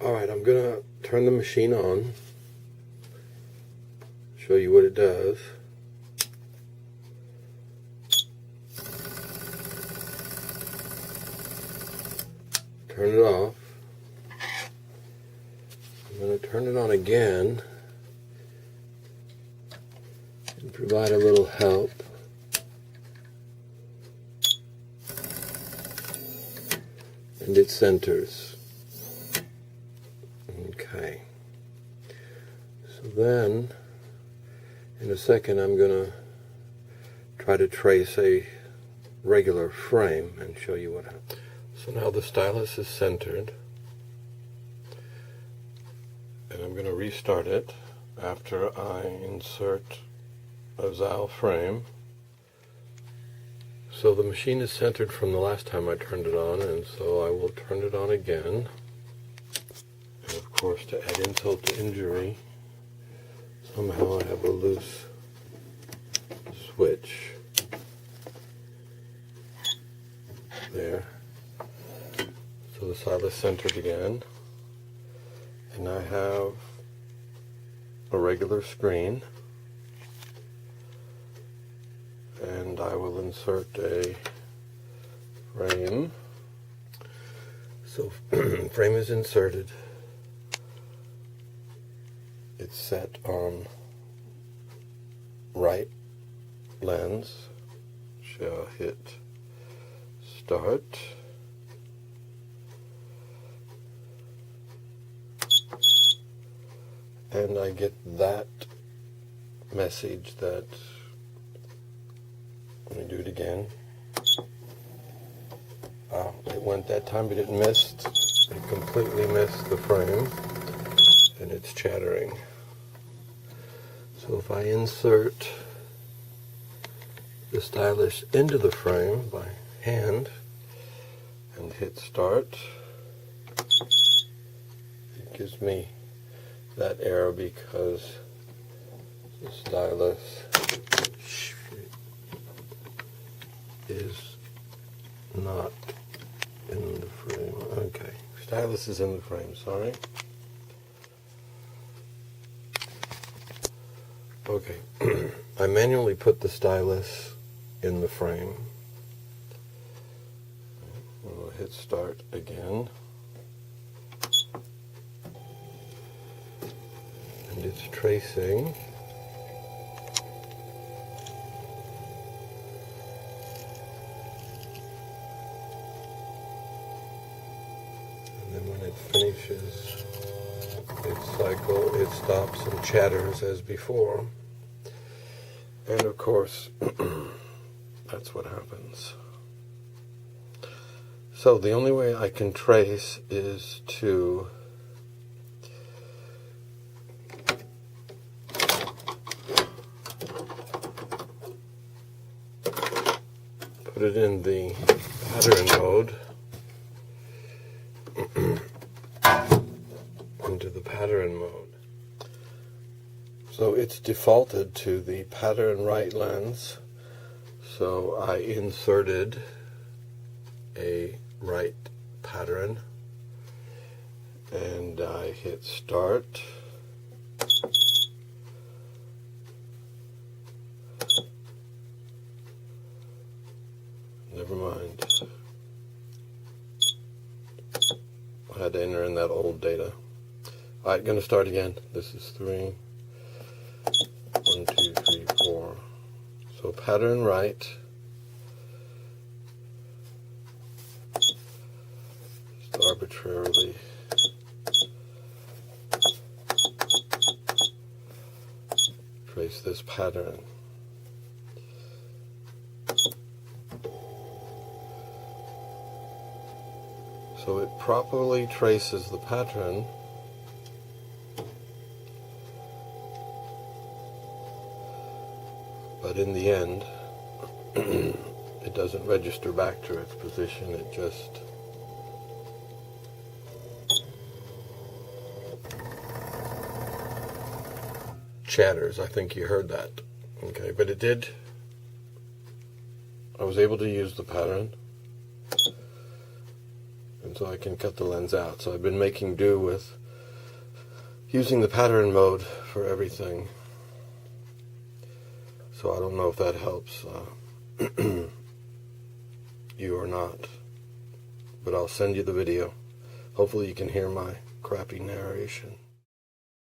Alright, I'm going to turn the machine on, show you what it does. Turn it off. I'm going to turn it on again and provide a little help. And it centers. Okay. So then, in a second, I'm going to try to trace a regular frame and show you what happens. So now the stylus is centered, and I'm going to restart it after I insert a Zal frame. So the machine is centered from the last time I turned it on, and so I will turn it on again. And of course, to add insult to injury, somehow I have a loose switch there. So the stylus centered again, and I have a regular screen, and I will insert a frame. So frame is inserted. It's set on right lens. Shall hit start. And I get that message that, let me do it again. It went that time, but it missed. It completely missed the frame, and it's chattering. So if I insert the stylus into the frame by hand and hit start, it gives me that error because the stylus is not in the frame. Okay, stylus is in the frame, sorry. Okay, I manually put the stylus in the frame. We'll hit start again. And it's tracing. And then when it finishes its cycle, it stops and chatters as before. And of course, that's what happens. So the only way I can trace is to put it in the pattern mode, into the pattern mode. So it's defaulted to the pattern right lens, so I inserted a right pattern, and I hit start. Never mind. I had to enter in that old data. Alright, going to start again. This is 3. 1, 2, 3, 4. So pattern right. Just arbitrarily trace this pattern. So it properly traces the pattern, but in the end, it doesn't register back to its position, it just chatters. I think you heard that. Okay, but it did. I was able to use the pattern. and so I can cut the lens out. So I've been making do with using the pattern mode for everything. So I don't know if that helps you or not, but I'll send you the video. Hopefully you can hear my crappy narration.